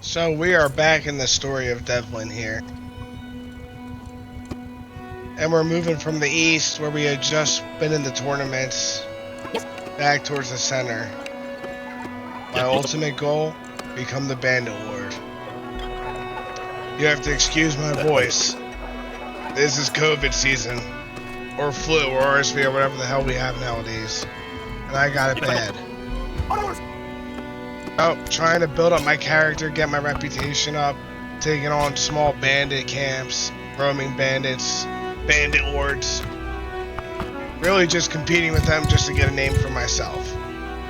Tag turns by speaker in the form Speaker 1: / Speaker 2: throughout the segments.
Speaker 1: So we are back in the story of Devlin here. And we're moving from the east, where we had just been in the tournaments, back towards the center. My ultimate goal, become the bandit lord. You have to excuse my voice. This is COVID season, or flu, or RSV, or whatever the hell we have nowadays. And I got it bad. Oh, trying to build up my character, get my reputation up, taking on small bandit camps, roaming bandits, bandit lords. Really just competing with them just to get a name for myself.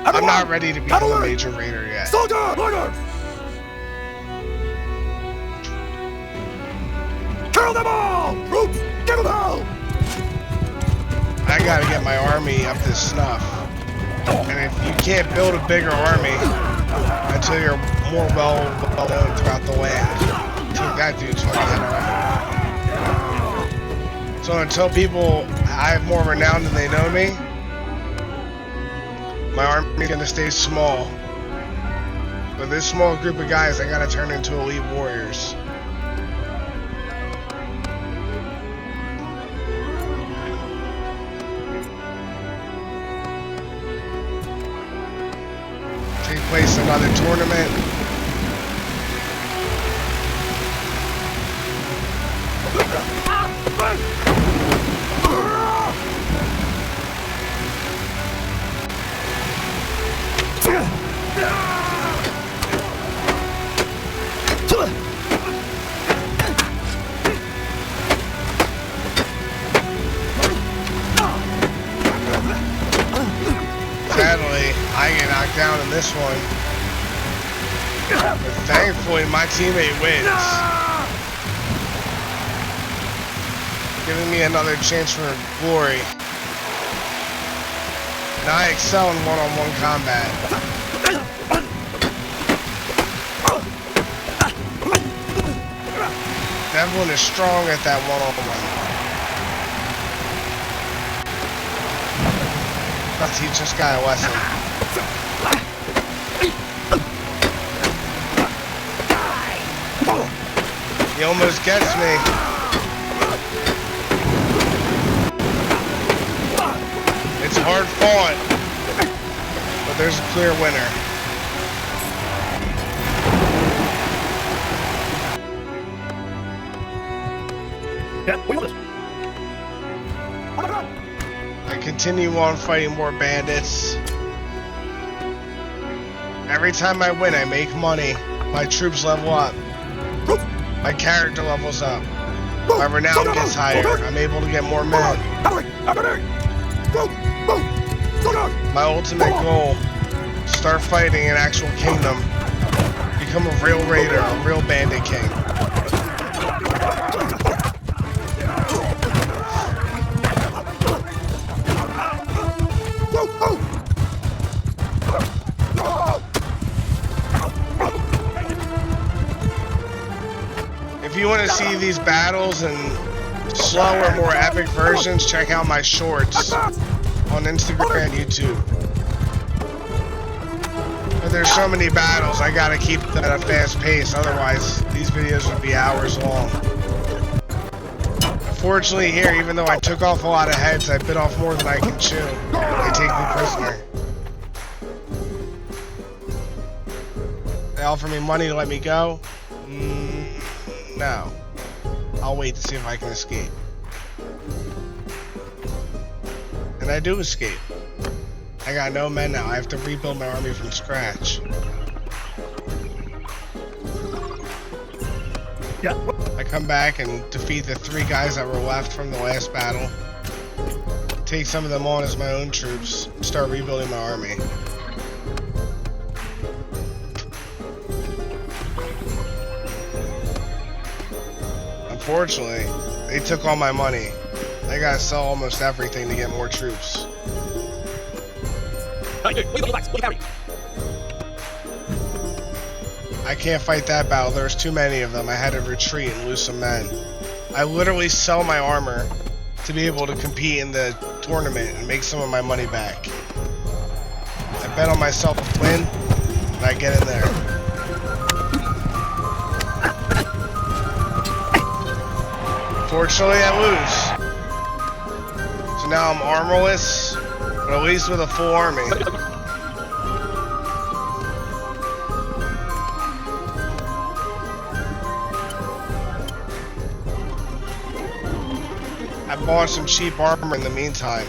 Speaker 1: I'm not ready to become a major raider yet.
Speaker 2: Soldier! Order! Kill them all! Troops, give them hell!
Speaker 1: I gotta get my army up to snuff. And if you can't build a bigger army until you're more well known throughout the land, take that dude's fucking head off. So until people I have more renown than they know me, my army's gonna stay small. But this small group of guys, I gotta turn into elite warriors. Take place another tournament. Sadly, I get knocked down in this one. But thankfully, my teammate wins. Giving me another chance for glory. And I excel in one-on-one combat. Devlin is strong at that one-on-one. Let's teach this guy a lesson. He almost gets me. It's hard fought, but there's a clear winner.
Speaker 2: Yeah, we want this.
Speaker 1: I continue on fighting more bandits. Every time I win, I make money. My troops level up. My character levels up. My renown gets higher. I'm able to get more men. My ultimate goal, start fighting an actual kingdom. Become a real raider, a real bandit king. If you want to see these battles and slower, more epic versions, check out my shorts on Instagram and YouTube. But there's so many battles, I gotta keep them at a fast pace, otherwise these videos would be hours long. Unfortunately here, even though I took off a lot of heads, I bit off more than I can chew. They take me prisoner. They offer me money to let me go? No. I'll wait to see if I can escape. And I do escape. I got no men now. I have to rebuild my army from scratch.
Speaker 2: Yeah.
Speaker 1: I come back and defeat the 3 guys that were left from the last battle. Take some of them on as my own troops. And start rebuilding my army. Unfortunately, they took all my money. I gotta sell almost everything to get more troops. I can't fight that battle. There's too many of them. I had to retreat and lose some men. I literally sell my armor to be able to compete in the tournament and make some of my money back. I bet on myself to win, and I get in there. Unfortunately, I lose. So now I'm armorless, but at least with a full army. I bought some cheap armor in the meantime.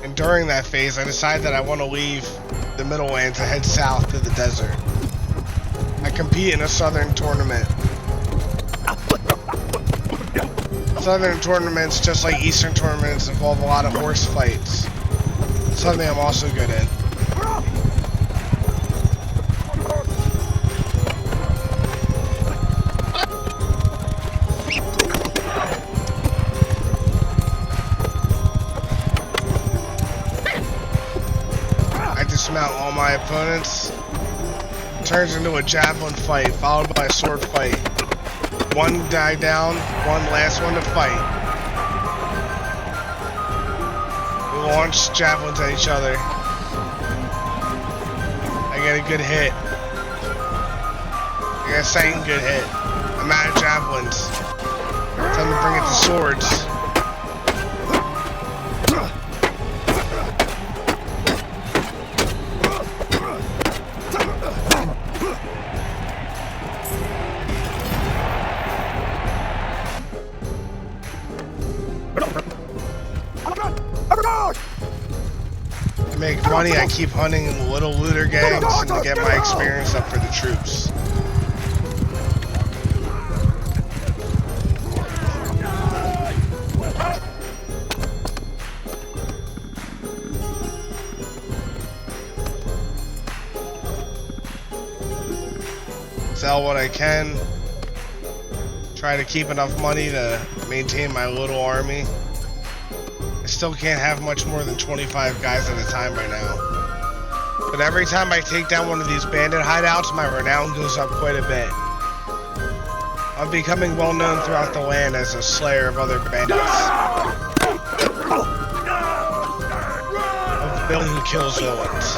Speaker 1: And during that phase, I decided that I want to leave the Middlelands and head south to the desert. I compete in a southern tournament. Southern tournaments, just like eastern tournaments, involve a lot of horse fights. Something I'm also good at. I dismount all my opponents. It turns into a javelin fight, followed by a sword fight. One die down, one last one to fight. We launch javelins at each other. I get a good hit. I get a second good hit. I'm out of javelins. Time to bring it to swords. To make money, I keep hunting in little looter gangs and to get my experience up for the troops. Sell what I can. Try to keep enough money to maintain my little army. I still can't have much more than 25 guys at a time by now. But every time I take down one of these bandit hideouts, my renown goes up quite a bit. I'm becoming well known throughout the land as a slayer of other bandits. A villain who kills villains.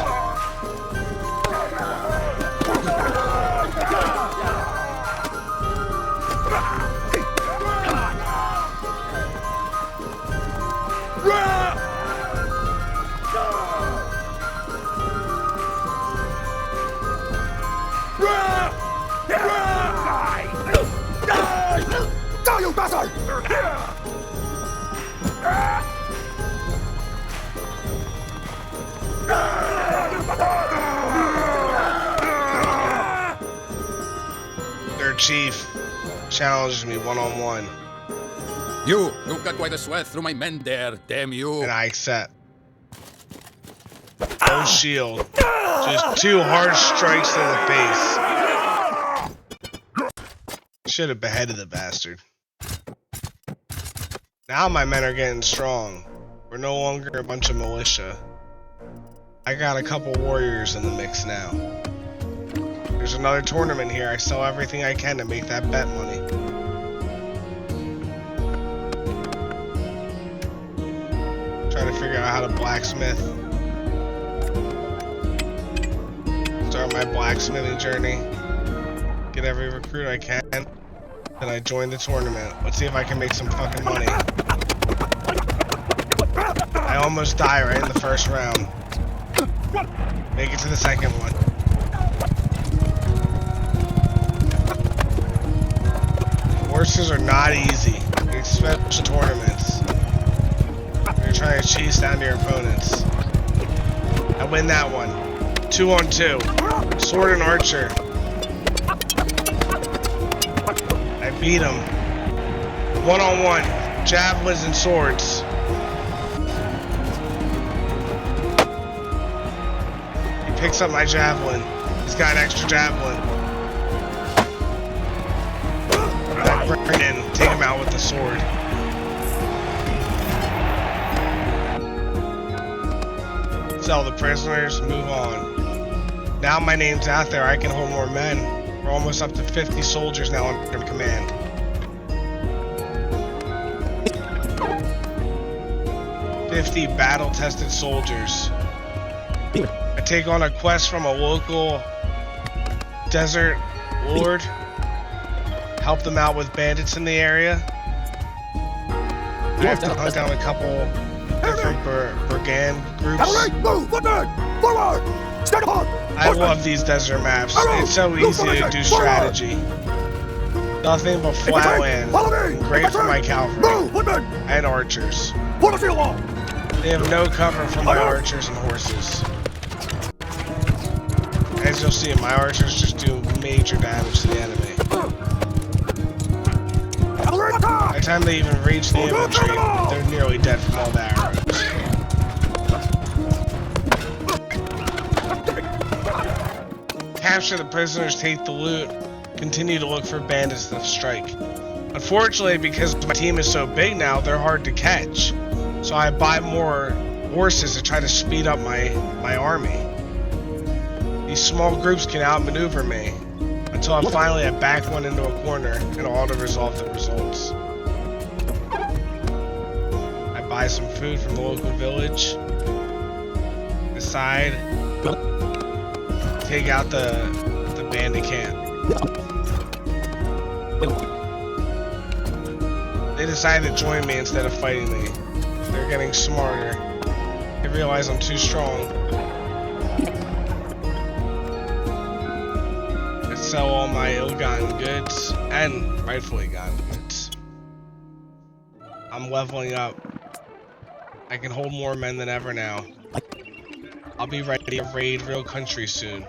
Speaker 1: Their chief challenges me one-on-one.
Speaker 3: You got quite a sweat through my men there, damn you.
Speaker 1: And I accept. No shield. Just 2 hard strikes to the face. Should have beheaded the bastard. Now my men are getting strong. We're no longer a bunch of militia. I got a couple warriors in the mix now. There's another tournament here. I sell everything I can to make that bet money. Trying to figure out how to blacksmith. Start my blacksmithing journey. Get every recruit I can. Then I join the tournament. Let's see if I can make some fucking money. I almost die right in the first round. Make it to the second one. Horses are not easy, especially tournaments. You're trying to chase down your opponents. I win that one. 2-on-2. Sword and archer. I beat him. 1-on-1. Javelins and swords. He picks up my javelin. He's got an extra javelin. I bring it in, take him out with the sword. Sell the prisoners, move on. Now my name's out there, I can hold more men. We're almost up to 50 soldiers now under command. "50 battle-tested soldiers. I take on a quest from a local desert lord. Help them out with bandits in the area. I have to hunt down a couple different brigand groups.
Speaker 2: Cavalry, move! Footmen! Forward! Stand upon!
Speaker 1: I love these desert maps. It's so easy to do strategy. Nothing but flat land. Great for my cavalry
Speaker 2: Move! Footmen!
Speaker 1: and archers.
Speaker 2: Form a field wall!
Speaker 1: They have no cover from my archers and horses. As you'll see, my archers just do major damage to the enemy.
Speaker 2: Cavalry attack!
Speaker 1: By the time they even reach the infantry, they're nearly dead from all the arrows. Capture the prisoners, take the loot, continue to look for bandits to strike. Unfortunately, because my team is so big now, they're hard to catch. So I buy more horses to try to speed up my army. These small groups can outmaneuver me until I finally back one into a corner and auto-resolve the results. I buy some food from the local village, decide, take out the bandit camp. They decide to join me instead of fighting me. They're getting smarter. They realize I'm too strong. I sell all my ill-gotten goods, and rightfully gotten goods. I'm leveling up. I can hold more men than ever now. I'll be ready to raid real country soon.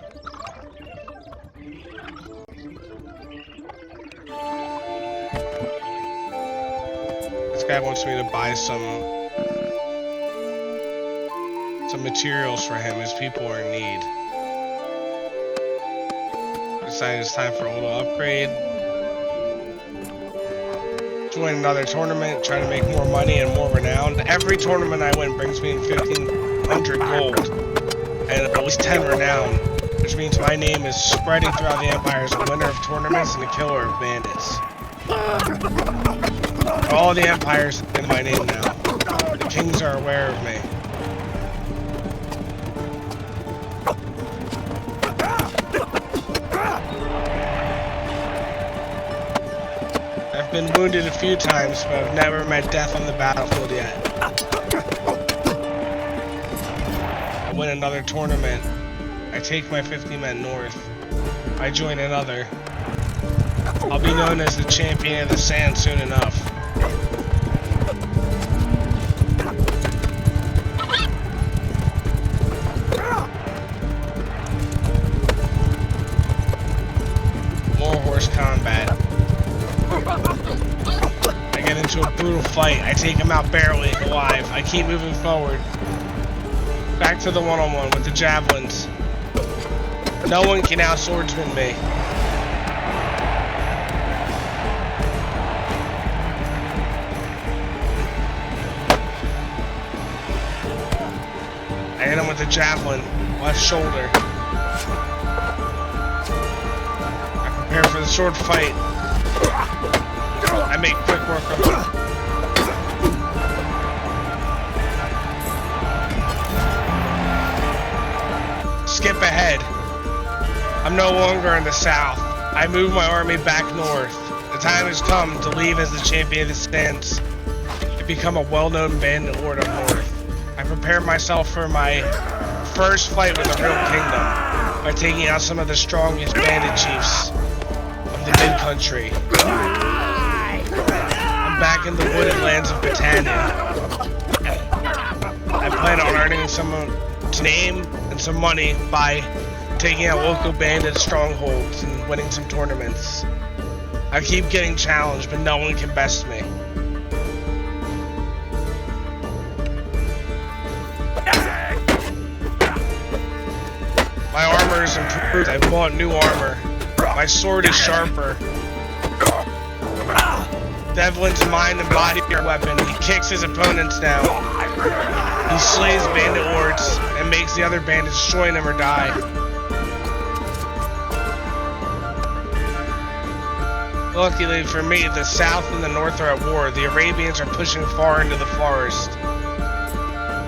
Speaker 1: This guy wants me to buy some materials for him. His people are in need. Decided it's time for a little upgrade. Join another tournament, try to make more money and more renown. Every tournament I win brings me in 1,500 gold and at least 10 renown, which means my name is spreading throughout the empire as a winner of tournaments and a killer of bandits. All the empires in my name now. The kings are aware of me. I've been wounded a few times, but I've never met death on the battlefield yet. I win another tournament. I take my 50 men north. I join another. I'll be known as the champion of the sand soon enough. More horse combat. I get into a brutal fight. I take him out barely alive. I keep moving forward. Back to the one-on-one with the javelins. No one can out-swordsman me. I hit him with the javelin, left shoulder. I prepare for the sword fight. I make quick work of him. Skip ahead. I'm no longer in the south. I move my army back north. The time has come to leave as the champion of the stands and become a well-known bandit lord up north. I prepare myself for my first fight with the real kingdom by taking out some of the strongest bandit chiefs of the mid-country. I'm back in the wooded lands of Britannia. I plan on earning some name and some money by taking out local bandit strongholds and winning some tournaments. I keep getting challenged, but no one can best me. My armor is improved. I bought new armor. My sword is sharper. Devlin's mind and body are weapon. He kicks his opponents down. He slays bandit lords and makes the other bandits join him or die. Luckily for me, the south and the north are at war. The Arabians are pushing far into the forest,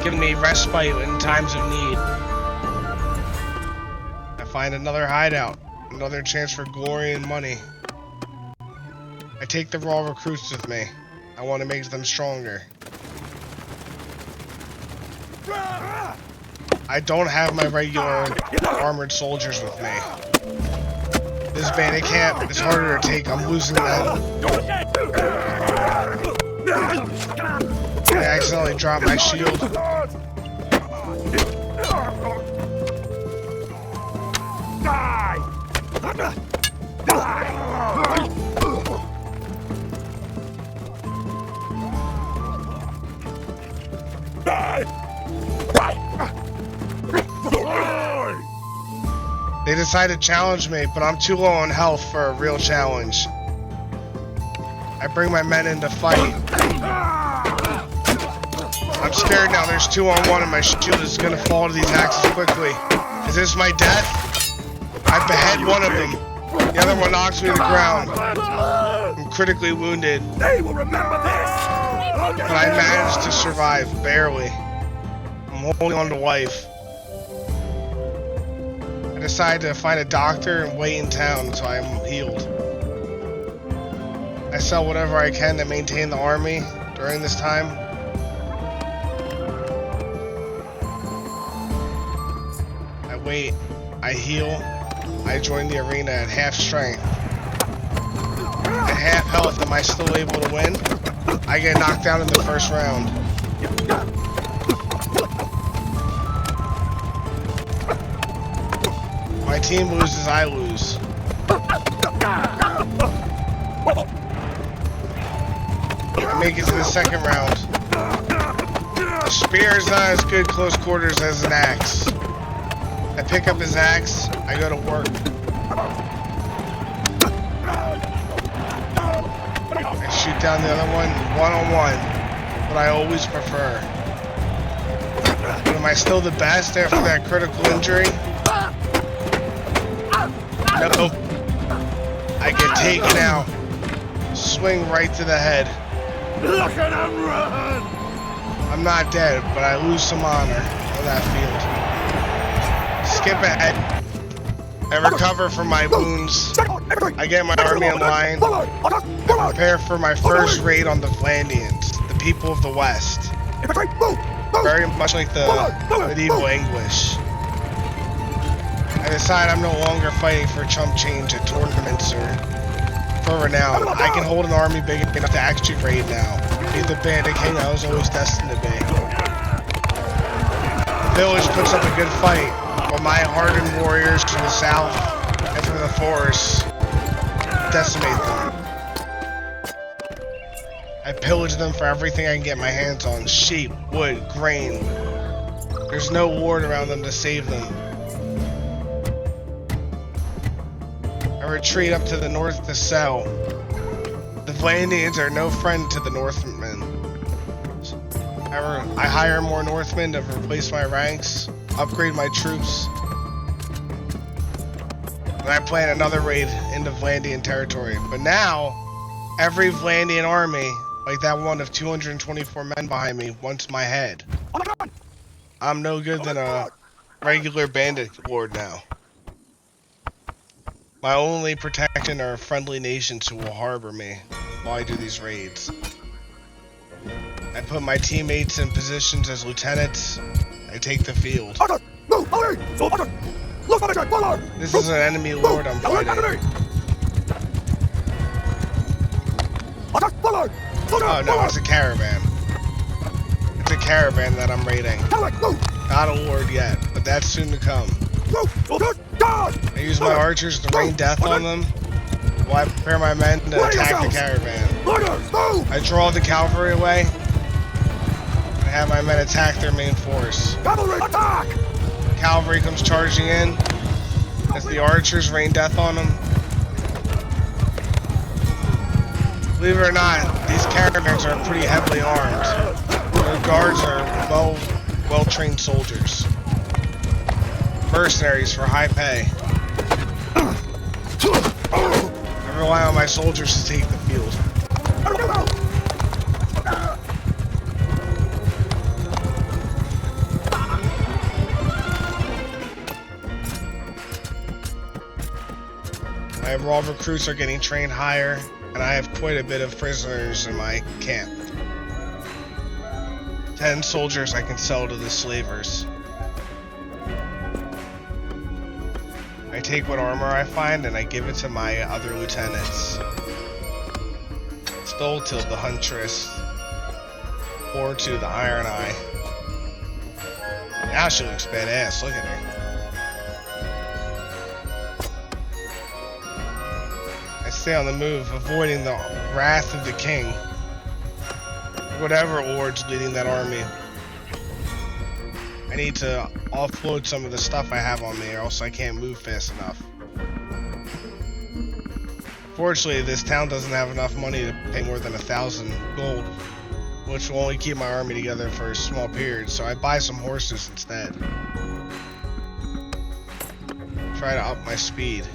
Speaker 1: giving me respite in times of need. I find another hideout, another chance for glory and money. I take the raw recruits with me. I want to make them stronger. I don't have my regular armored soldiers with me. This bandit camp is harder to take. I'm losing them. I accidentally dropped my shield. They decided to challenge me, but I'm too low on health for a real challenge. I bring my men in to fight. I'm scared now. There's 2-on-1 and my shield is gonna fall to these axes quickly. Is this my death? I behead one of them. The other one knocks me to the ground. I'm critically wounded.
Speaker 2: They will remember this.
Speaker 1: But I managed to survive, barely. I'm holding on to life. I decided to find a doctor and wait in town until I'm healed. I sell whatever I can to maintain the army during this time. I wait, I heal, I join the arena at half strength. At half health, am I still able to win? I get knocked down in the first round. My team loses, I lose. I make it to the second round. The spear is not as good close quarters as an axe. I pick up his axe, I go to work. I shoot down the other one-on-one, what I always prefer. But am I still the best after that critical injury? Nope. I get taken out. Swing right to the head.
Speaker 2: Look at him run!
Speaker 1: I'm not dead, but I lose some honor on that field. Skip ahead. I recover from my wounds. I get my army in line. I prepare for my first raid on the Vlandians, the people of the West. Very much like the medieval English. I decide I'm no longer fighting for chump change at tournaments or for renown. I can hold an army big enough to actually raid now. Be the bandit king I was always destined to be. The village puts up a good fight, while my hardened warriors from the south and from the forest decimate them. I pillage them for everything I can get my hands on. Sheep, wood, grain. There's no ward around them to save them. I retreat up to the north to sell. The Vlandians are no friend to the Northmen. I hire more Northmen to replace my ranks, upgrade my troops, and I plan another raid into Vlandian territory. But now, every Vlandian army, like that one of 224 men behind me, wants my head. I'm no good than a regular bandit lord now. My only protection are friendly nations who will harbor me while I do these raids. I put my teammates in positions as lieutenants. I take the field. This is an enemy lord I'm fighting. Oh no, it's a caravan. It's a caravan that I'm raiding. Not a lord yet, but that's soon to come. I use my archers to rain death on them, while I prepare my men to attack the caravan. I draw the cavalry away, and have my men attack their main force. Cavalry comes charging in, as the archers rain death on them. Believe it or not, these caravans are pretty heavily armed. Their guards are well-trained soldiers. Mercenaries for high pay. I rely on my soldiers to take the field. My raw recruits are getting trained higher, and I have quite a bit of prisoners in my camp. 10 soldiers I can sell to the slavers. I take what armor I find and I give it to my other lieutenants. Stoltil the Huntress, or to the Iron Eye. Now she looks badass, look at her. I stay on the move, avoiding the wrath of the king. Whatever lord's leading that army. I need to offload some of the stuff I have on me or else I can't move fast enough. Fortunately, this town doesn't have enough money to pay more than 1,000 gold, which will only keep my army together for a small period, so I buy some horses instead. Try to up my speed.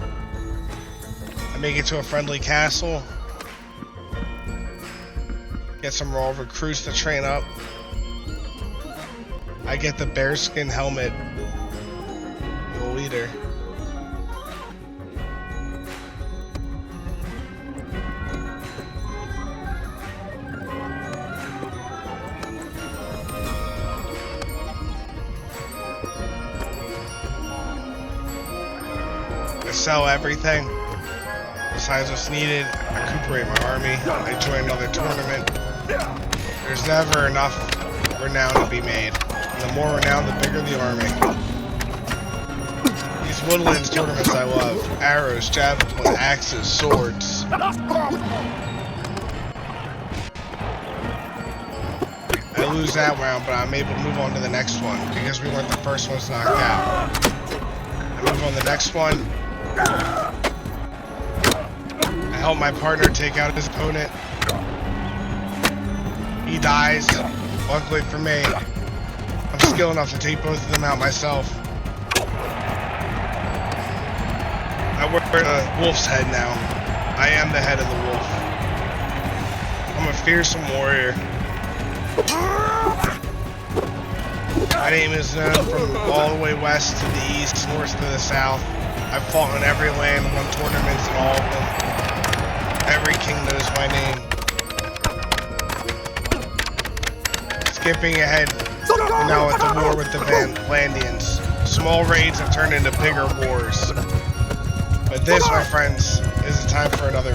Speaker 1: I make it to a friendly castle. Get some raw recruits to train up. I get the bearskin helmet. The leader. I sell everything besides what's needed. I recuperate my army. I join another tournament. There's never enough renown to be made. And the more renown, the bigger the army. These woodlands tournaments I love. Arrows, javelin, axes, swords. I lose that round, but I'm able to move on to the next one because we weren't the first ones knocked out. I move on to the next one. I help my partner take out his opponent. He dies. Luckily for me, I'm skilled enough to take both of them out myself. I wear the wolf's head now. I am the head of the wolf. I'm a fearsome warrior. My name is known from all the way west to the east, north to the south. I've fought in every land, won tournaments in all of them. Every king knows my name. Skipping ahead, we're now at the war with the Vandians. Small raids have turned into bigger wars. But this, my friends, is the time for another